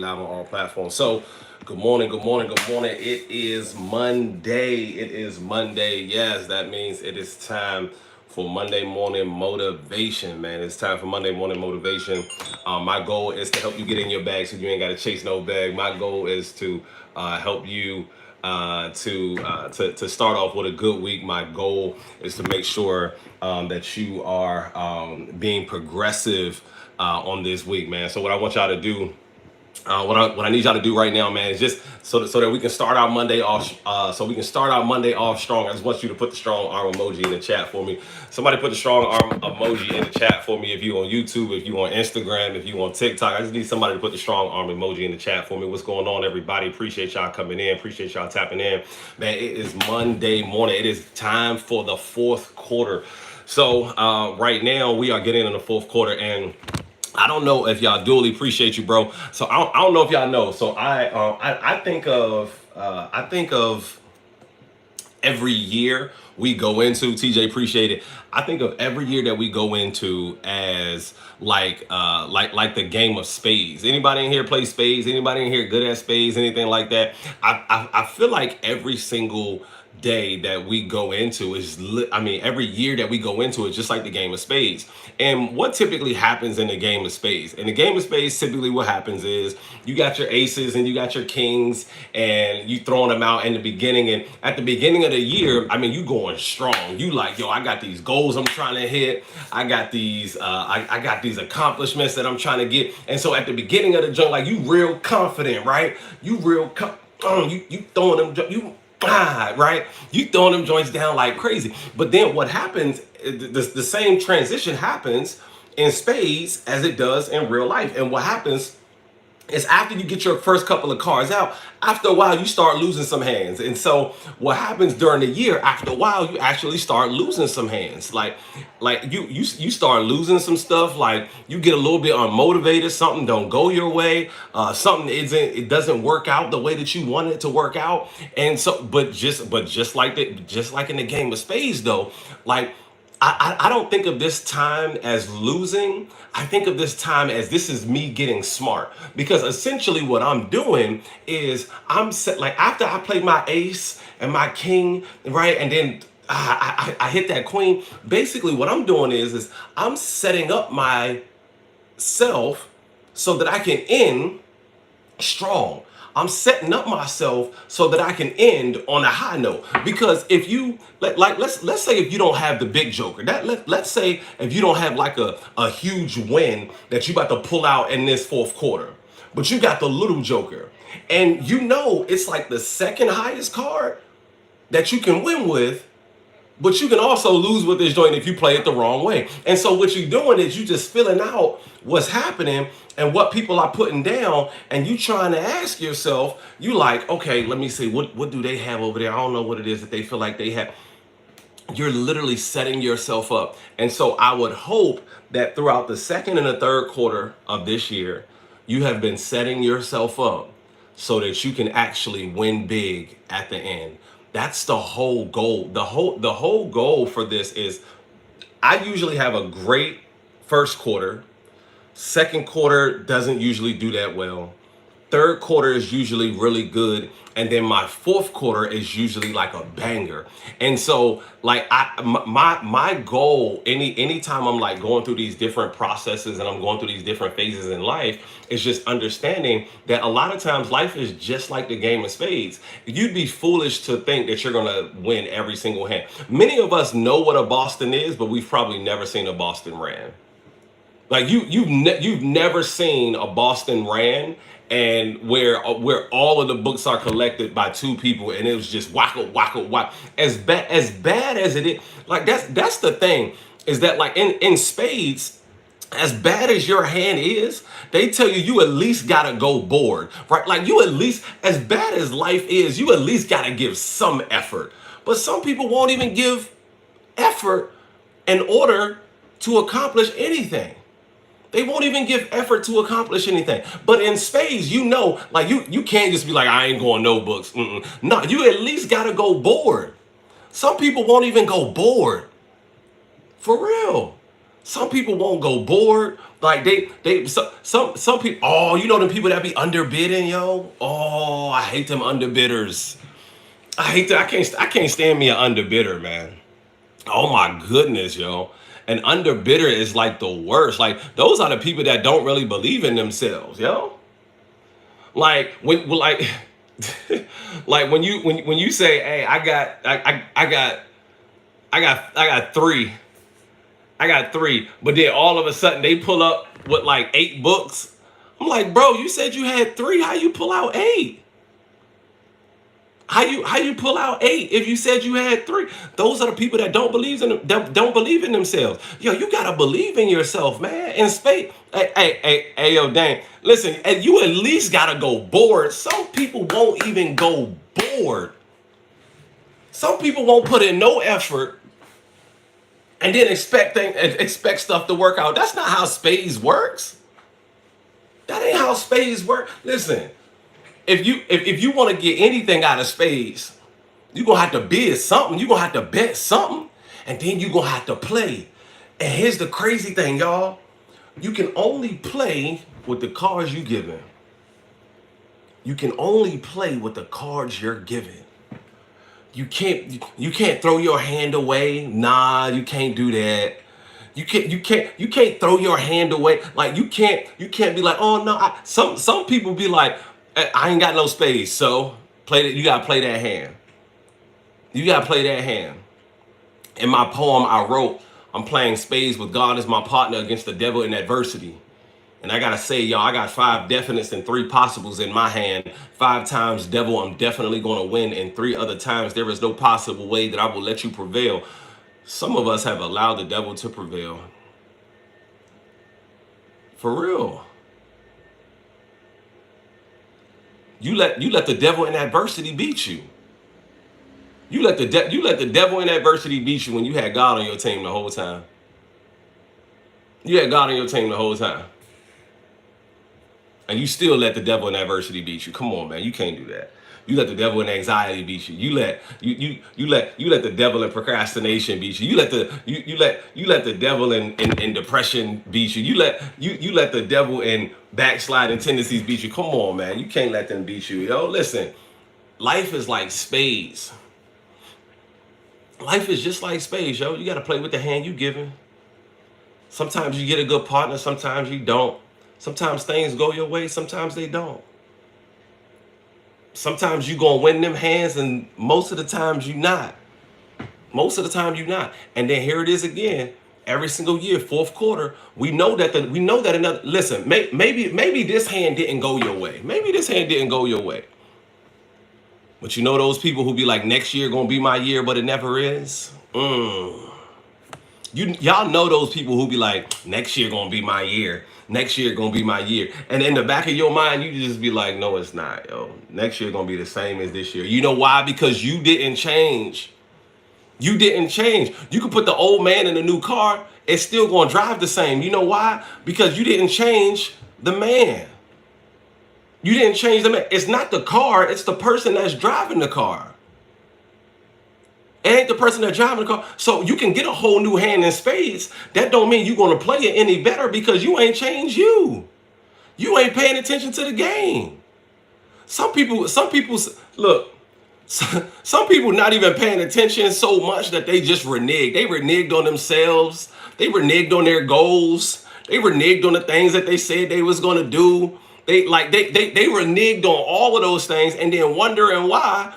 live on all platforms. So, good morning, good morning, good morning. It is Monday. It is Monday. Yes, that means it is time for Monday morning motivation, man. It's time for Monday morning motivation. My goal is to help you get in your bag so you ain't got to chase no bag. My goal is to help you to start off with a good week. My goal is to make sure that you are being progressive on this week, man. So what I want y'all to do, what I need y'all to do right now, man, is just so that we can start our Monday off. So we can start our Monday off strong. I just want you to put the strong arm emoji in the chat for me. Somebody put the strong arm emoji in the chat for me. If you on YouTube, if you on Instagram, if you on TikTok, I just need somebody to put the strong arm emoji in the chat for me. What's going on, everybody? Appreciate y'all coming in. Appreciate y'all tapping in, man. It is Monday morning. It is time for the fourth quarter. So right now we are getting in the fourth quarter, and I don't know if y'all duly appreciate you, bro. So I don't know if y'all know. So I think of every year we go into, TJ, appreciate it. I think of every year that we go into as like the game of spades. Anybody in here play spades? Anybody in here good at spades? Anything like that? I feel like every single day that we go into every year that we go into is just like the game of spades. And what typically happens in the game of spades? In the game of spades, typically what happens is you got your aces and you got your kings and you throwing them out in the beginning. And at the beginning of the year, you going strong. You like, yo, I got these goals I'm trying to hit. I got these I got these accomplishments that I'm trying to get. And so at the beginning of the jump, like, you real confident, right? You real you throwing them, right? You throwing them joints down like crazy. But then what happens, the same transition happens in spades as it does in real life. And what happens is, after you get your first couple of cards out, after a while you start losing some hands. And so what happens during the year, after a while you actually start losing some hands. Like you start losing some stuff. Like, you get a little bit unmotivated, something don't go your way, it doesn't work out the way that you want it to work out. And so just like in the game of spades though, like, I don't think of this time as losing. I think of this time as, this is me getting smart. Because essentially what I'm doing is, I'm set, like, after I play my ace and my king, right? And then I hit that queen. Basically what I'm doing is I'm setting up myself so that I can end strong. I'm setting up myself so that I can end on a high note. Because if you let's say if you don't have the big joker, let's say if you don't have like a huge win that you about to pull out in this fourth quarter, but you got the little joker, and it's like the second highest card that you can win with. But you can also lose with this joint if you play it the wrong way. And so what you're doing is you just filling out what's happening and what people are putting down, and you trying to ask yourself, you like, okay, let me see, what do they have over there? I don't know what it is that they feel like they have. You're literally setting yourself up. And so I would hope that throughout the second and the third quarter of this year, you have been setting yourself up so that you can actually win big at the end. That's the whole goal. The whole goal for this is, I usually have a great first quarter. Second quarter doesn't usually do that well. Third quarter is usually really good, and then my fourth quarter is usually like a banger. And so, like, my goal, anytime I'm like going through these different processes and I'm going through these different phases in life, is just understanding that a lot of times life is just like the game of spades. You'd be foolish to think that you're gonna win every single hand. Many of us know what a Boston is, but we've probably never seen a Boston Ran. Like, you've never seen a Boston Ran, and where all of the books are collected by two people, and it was just wacko wacko whack. As bad as it is, like, that's the thing, is that, like, in spades, as bad as your hand is, they tell you at least gotta go board, right? Like, you at least, as bad as life is, you at least gotta give some effort. But some people won't even give effort in order to accomplish anything. They won't even give effort to accomplish anything. But in spades, like, you can't just be like, I ain't going no books. No, you at least gotta go board. Some people won't even go board. For real. Some people won't go bored. Like some people. Oh, you know them people that be underbidding, yo. Oh, I hate them underbidders. I hate that. I can't stand me an underbidder, man. Oh my goodness, yo. An underbidder is like the worst. Like those are the people that don't really believe in themselves, yo. Like like like when you say, hey, I got three. I got three. But then all of a sudden they pull up with like 8 books. I'm like, bro, you said you had three. How you pull out 8? How you pull out 8 if you said you had three? Those are the people that don't believe in themselves. Yo, you gotta believe in yourself, man. In space, hey, yo, dang. Listen, and you at least gotta go bored. Some people won't even go bored. Some people won't put in no effort and then expect stuff to work out. That's not how spades works. That ain't how spades work. Listen, if you want to get anything out of spades, you're gonna have to bid something, you're gonna have to bet something, and then you're gonna have to play. And here's the crazy thing, y'all. You can only play with the cards you given. You can only play with the cards you're given. You can't throw your hand away. Nah, you can't do that. You can't throw your hand away. Like you can't be like, oh no. Some people be like, I ain't got no space, so play that. You gotta play that hand. You gotta play that hand. In my poem, I wrote, I'm playing spades with God as my partner against the devil in adversity. And I gotta say, y'all, I got 5 definites and 3 possibles in my hand. 5 times, devil, I'm definitely gonna win. And 3 other times, there is no possible way that I will let you prevail. Some of us have allowed the devil to prevail. For real. You let the devil in adversity beat you. You let the devil in adversity beat you when you had God on your team the whole time. You had God on your team the whole time. And you still let the devil in adversity beat you. Come on, man. You can't do that. You let the devil in anxiety beat you. You let the devil in procrastination beat you. You let the devil in depression beat you. You let the devil in backsliding tendencies beat you. Come on, man. You can't let them beat you. Yo, listen. Life is like spades. Life is just like spades, yo. You got to play with the hand you given. Sometimes you get a good partner, sometimes you don't. Sometimes things go your way, sometimes they don't. Sometimes you gonna win them hands, and most of the times you not. Most of the time you not. And then here it is again. Every single year, fourth quarter, we know that another. Listen, maybe this hand didn't go your way. Maybe this hand didn't go your way. But you know those people who be like, next year gonna be my year, but it never is. Y'all know those people who be like, next year gonna be my year. Next year gonna be my year. And in the back of your mind, you just be like, no, it's not, yo. Next year gonna be the same as this year. You know why? Because you didn't change. You didn't change. You could put the old man in a new car, it's still gonna drive the same. You know why? Because you didn't change the man. You didn't change the man. It's not the car, it's the person that's driving the car. It ain't the person that's driving the car. So you can get a whole new hand in spades. That don't mean you're going to play it any better because you ain't changed you. You ain't paying attention to the game. Some people, look, some people not even paying attention so much that they just renege. They reneged on themselves. They reneged on their goals. They reneged on the things that they said they was going to do. They reneged on all of those things, and then wondering why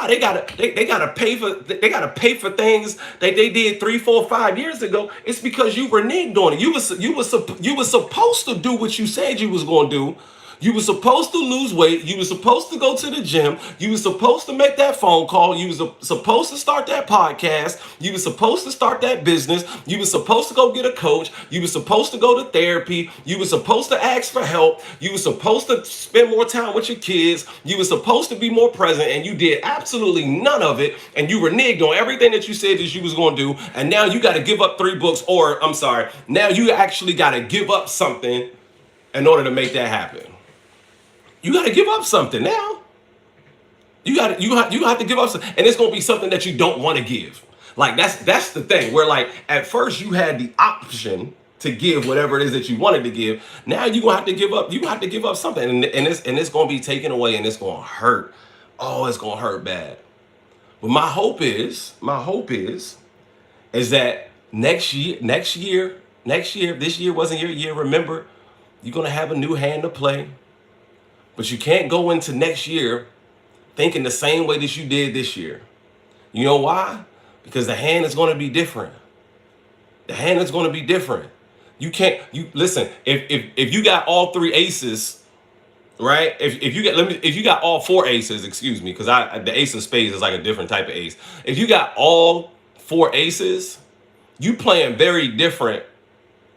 they gotta pay for things that they did 3, 4, 5 years ago. It's because you reneged on it. You was supposed to do what you said you was gonna do. You were supposed to lose weight. You were supposed to go to the gym. You were supposed to make that phone call. You were supposed to start that podcast. You were supposed to start that business. You were supposed to go get a coach. You were supposed to go to therapy. You were supposed to ask for help. You were supposed to spend more time with your kids. You were supposed to be more present, and you did absolutely none of it. And you reneged on everything that you said that you was going to do. And now you got to give up 3 books, or I'm sorry, now you actually got to give up something in order to make that happen. You got to give up something now. You have to give up something, and it's going to be something that you don't want to give. Like that's the thing. Where like at first you had the option to give whatever it is that you wanted to give. Now you're gonna have to give up. You have to give up something, and it's gonna be taken away, and it's gonna hurt. Oh, it's gonna hurt bad. But my hope is that next year, if this year wasn't your year, remember, you're gonna have a new hand to play. But you can't go into next year thinking the same way that you did this year. You know why? Because the hand is gonna be different. The hand is gonna be different. You listen, if you got all three aces, right? If you got all four aces, excuse me, because the ace of spades is like a different type of ace. If you got all four aces, you playing very different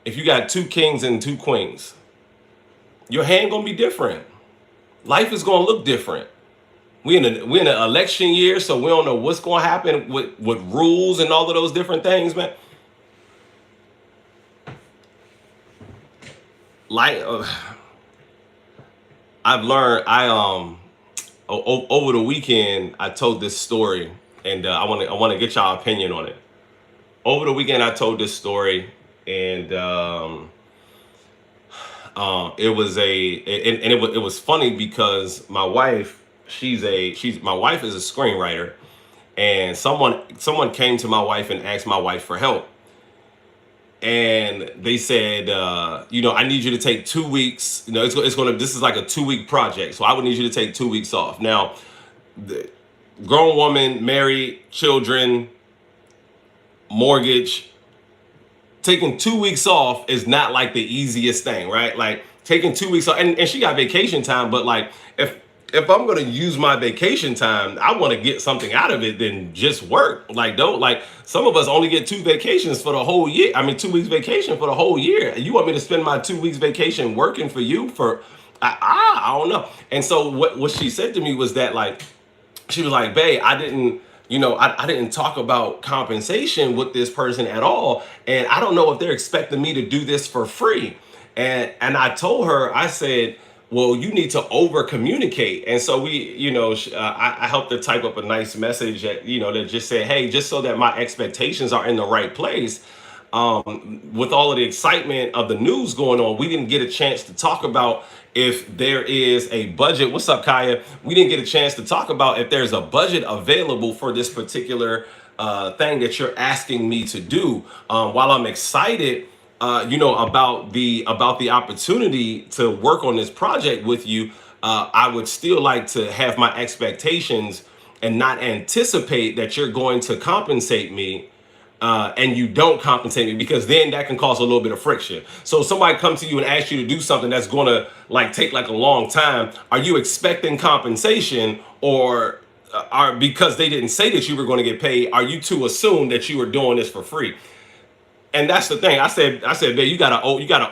if you got two kings and two queens. Your hand gonna be different. Life is gonna look different. We in an election year, so we don't know what's gonna happen with rules and all of those different things, man. Like I've learned, over the weekend I told this story, and I want to get y'all opinion on it. Over the weekend I told this story, and it was it was funny because my wife, my wife is a screenwriter, and someone came to my wife and asked my wife for help, and they said, I need you to take 2 weeks. This is like a 2 week project, so I would need you to take 2 weeks off. Now, the grown woman, married, children, mortgage. Taking 2 weeks off is not like the easiest thing, right? Like taking 2 weeks off, and she got vacation time, but like if I'm gonna use my vacation time, I want to get something out of it than just work. Like don't like some of us only get 2 vacations for the whole year. I mean 2 weeks vacation for the whole year. You want me to spend my 2 weeks vacation working for you for I don't know. And so what she said to me was that like she was like, babe, I didn't talk about compensation with this person at all. And I don't know if they're expecting me to do this for free. And I told her, I said, well, you need to over communicate. And so I helped her type up a nice message that just said, hey, just so that my expectations are in the right place. With all of the excitement of the news going on, we didn't get a chance to talk about if there is a budget. What's up, Kaya? We didn't get a chance to talk about if there's a budget available for this particular thing that you're asking me to do. While I'm excited, about the opportunity to work on this project with you, I would still like to have my expectations and not anticipate that you're going to compensate me, and you don't compensate me, because then that can cause a little bit of friction. So if somebody comes to you and asks you to do something that's going to like take like a long time, are you expecting compensation, or are, because they didn't say that you were going to get paid, are you to assume that you were doing this for free? And that's the thing. I said, babe, you gotta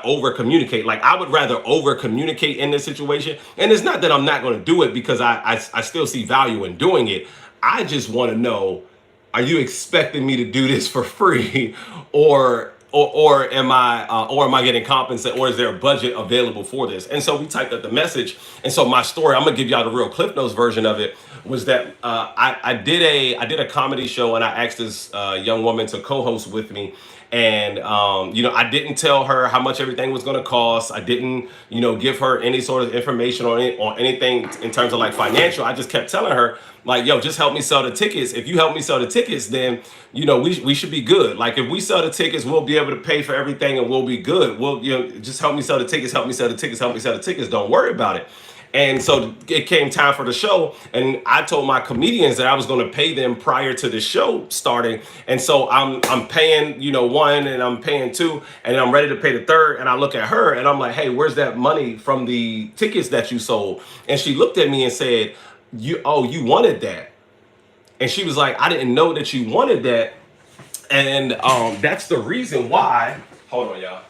over communicate. Like I would rather over communicate in this situation. And it's not that I'm not going to do it, because I still see value in doing it. I just want to know, are you expecting me to do this for free, or am I getting compensated, or is there a budget available for this? And so we typed up the message. And so my story, I'm gonna give y'all the real Cliff Notes version of it, was that I did a comedy show, and I asked this young woman to co-host with me. And I didn't tell her how much everything was going to cost. I didn't give her any sort of information on anything in terms of like financial. I just kept telling her like, yo, just help me sell the tickets. If you help me sell the tickets, then we should be good. Like if we sell the tickets, we'll be able to pay for everything and we'll be good. Well, just help me sell the tickets, help me sell the tickets, help me sell the tickets. Don't worry about it. And so it came time for the show, and I told my comedians that I was going to pay them prior to the show starting. And so I'm paying, one, and I'm paying two, and I'm ready to pay the third. And I look at her and I'm like, hey, where's that money from the tickets that you sold? And she looked at me and said, you wanted that. And she was like, I didn't know that you wanted that. And that's the reason why. Hold on, y'all.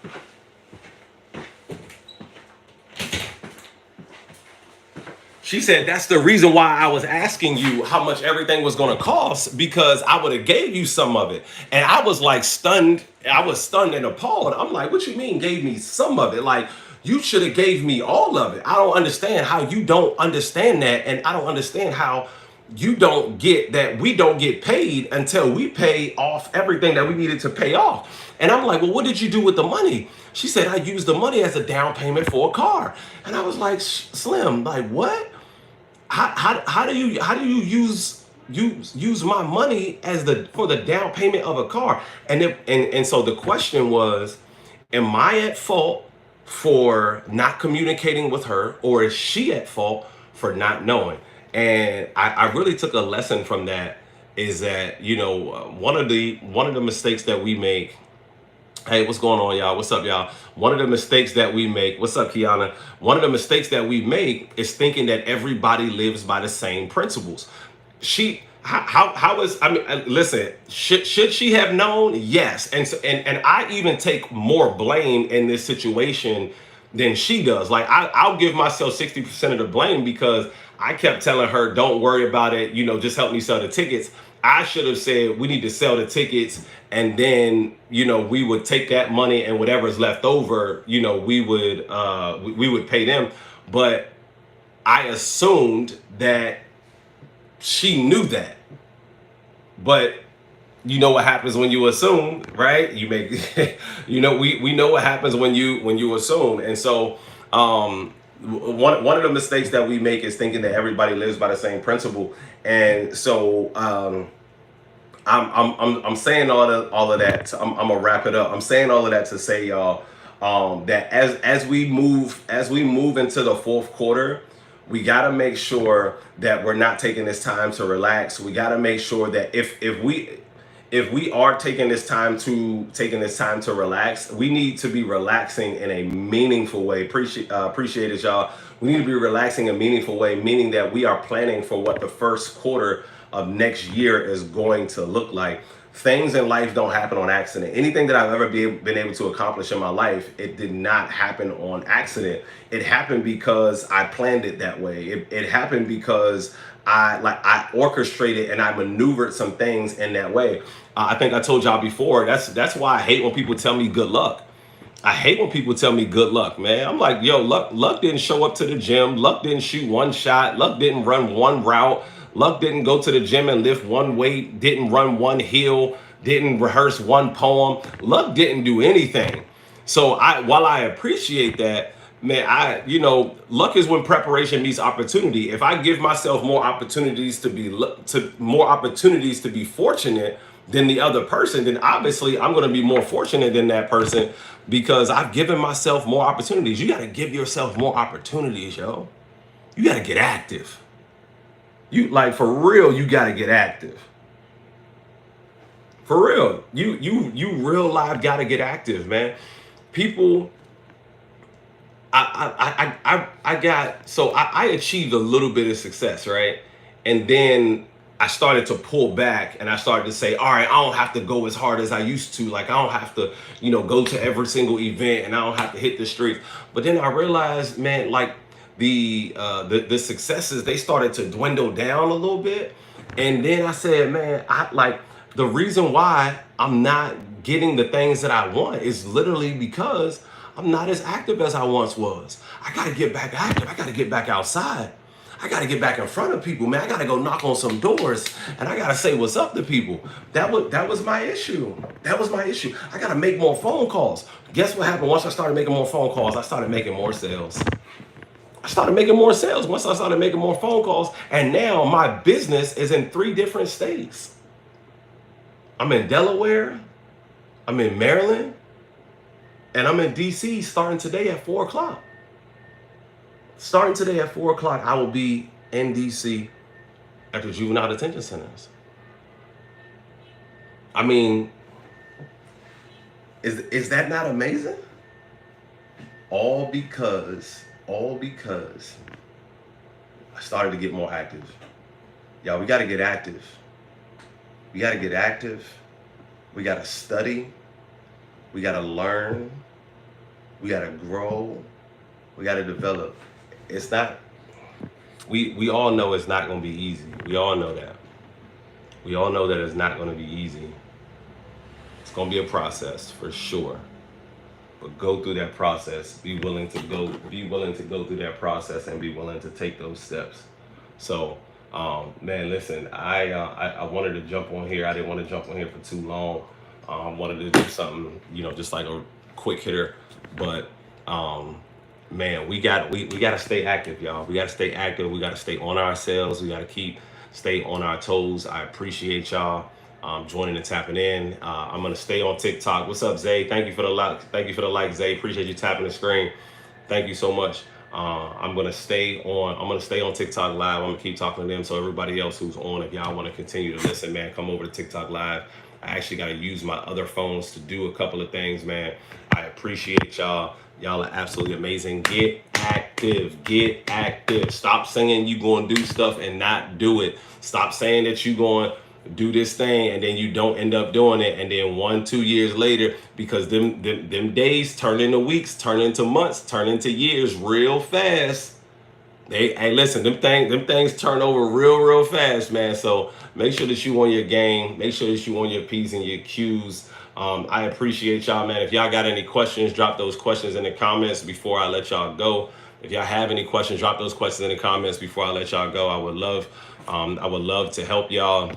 She said, that's the reason why I was asking you how much everything was going to cost, because I would have gave you some of it. And I was like stunned. I was stunned and appalled. I'm like, what you mean gave me some of it? Like, you should have gave me all of it. I don't understand how you don't understand that. And I don't understand how you don't get that we don't get paid until we pay off everything that we needed to pay off. And I'm like, well, what did you do with the money? She said, I used the money as a down payment for a car. And I was like, Slim, like what? How do you use my money as for the down payment of a car? And so the question was, am I at fault for not communicating with her, or is she at fault for not knowing? And I really took a lesson from that, is that, one of the mistakes that we make. Hey, what's going on, y'all? What's up, y'all? One of the mistakes that we make, what's up, Kiana? One of the mistakes that we make is thinking that everybody lives by the same principles. Listen, should she have known? Yes. And I even take more blame in this situation than she does. Like, I'll give myself 60% of the blame, because I kept telling her, don't worry about it, just help me sell the tickets. I should have said, we need to sell the tickets, and then, we would take that money, and whatever's left over, we would pay them. But I assumed that she knew that. But you know what happens when you assume, right? You make, we know what happens when you assume. And so, one of the mistakes that we make is thinking that everybody lives by the same principle. And so, I'm saying all of that. I'm gonna wrap it up. I'm saying all of that to say, y'all, that as we move into the fourth quarter, we got to make sure that we're not taking this time to relax. We got to make sure that if we are taking this time to relax, we need to be relaxing in a meaningful way. Appreciate it, y'all. We need to be relaxing in a meaningful way, meaning that we are planning for what the first quarter of next year is going to look like. Things in life don't happen on accident. Anything that I've ever been able to accomplish in my life, it did not happen on accident. It happened because I planned it that way. It happened because I orchestrated and I maneuvered some things in that way. I think I told y'all before, that's why I hate when people tell me good luck. I hate when people tell me good luck, man. I'm like, yo, luck didn't show up to the gym. Luck didn't shoot one shot. Luck didn't run one route. Luck didn't go to the gym and lift one weight, didn't run one hill, didn't rehearse one poem. Luck didn't do anything. So while I appreciate that, man, luck is when preparation meets opportunity. If I give myself more opportunities to be fortunate than the other person, then obviously I'm going to be more fortunate than that person, because I've given myself more opportunities. You got to give yourself more opportunities, yo. You got to get active. For real, you got to get active. For real, you real life got to get active, man. People, I achieved a little bit of success, right? And then I started to pull back, and I started to say, all right, I don't have to go as hard as I used to. Like, I don't have to, go to every single event, and I don't have to hit the streets. But then I realized, man, like, the successes, they started to dwindle down a little bit. And then I said, man, the reason why I'm not getting the things that I want is literally because I'm not as active as I once was. I got to get back active. I got to get back outside. I got to get back in front of people, man. I got to go knock on some doors, and I got to say what's up to people. That was my issue. That was my issue. I got to make more phone calls. Guess what happened? Once I started making more phone calls, I started making more sales. Once I started making more phone calls, and now my business is in 3 different states. I'm in Delaware, I'm in Maryland, and I'm in DC starting today at 4 o'clock. Starting today at 4 o'clock, I will be in DC at the juvenile detention centers. I mean, is that not amazing? All because I started to get more active. Y'all, we got to get active. We got to get active. We got to study. We got to learn. We got to grow. We got to develop. It's not, we all know it's not going to be easy. We all know that. We all know that it's not going to be easy. It's going to be a process for sure. But go through that process. Be willing to go through that process, and be willing to take those steps. So Man, listen, I wanted to jump on here. I didn't want to jump on here for too long. Wanted to do something, just like a quick hitter. But man, we got to stay active, y'all. We got to stay active. We got to stay on ourselves. We got to stay on our toes. I appreciate y'all joining and tapping in. I'm gonna stay on TikTok. What's up, Zay? Thank you for the like. Thank you for the like, Zay. Appreciate you tapping the screen. Thank you so much. I'm gonna stay on. I'm gonna stay on TikTok Live. I'm gonna keep talking to them. So everybody else who's on, if y'all want to continue to listen, man, come over to TikTok Live. I actually got to use my other phones to do a couple of things, man. I appreciate y'all. Y'all are absolutely amazing. Get active. Get active. Stop saying you going to do stuff and not do it. Stop saying that you going to do this thing and then you don't end up doing it, and then 1-2 years later, because them days turn into weeks, turn into months, turn into years real fast. Hey, listen, them things turn over real fast, man. So make sure that you on your game. Make sure that you on your P's and your Q's. I appreciate y'all, man. If y'all got any questions, drop those questions in the comments before I let y'all go. If y'all have any questions, drop those questions in the comments before I let y'all go. I would love to help y'all.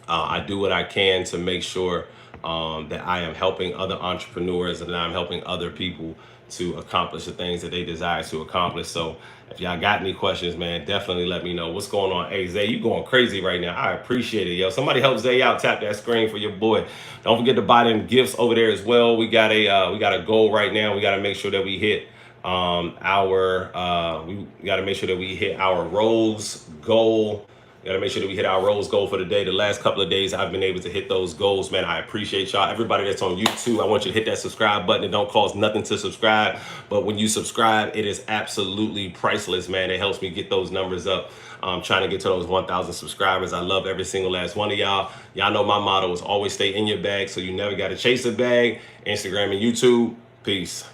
I do what I can to make sure that I am helping other entrepreneurs and that I'm helping other people to accomplish the things that they desire to accomplish. So if y'all got any questions, man, definitely let me know. What's going on? Hey, Zay, you going crazy right now. I appreciate it, yo. Somebody help Zay out. Tap that screen for your boy. Don't forget to buy them gifts over there as well. We got a goal right now. We got to make sure that we hit we got to make sure that we hit our Rose goal. We got to make sure that we hit our Rose goal for the day. The last couple of days, I've been able to hit those goals, man. I appreciate y'all. Everybody that's on YouTube, I want you to hit that subscribe button. It don't cost nothing to subscribe, but when you subscribe, it is absolutely priceless, man. It helps me get those numbers up. I'm trying to get to those 1,000 subscribers. I love every single last one of y'all. Y'all know my motto is always stay in your bag, so you never got to chase a bag. Instagram and YouTube. Peace.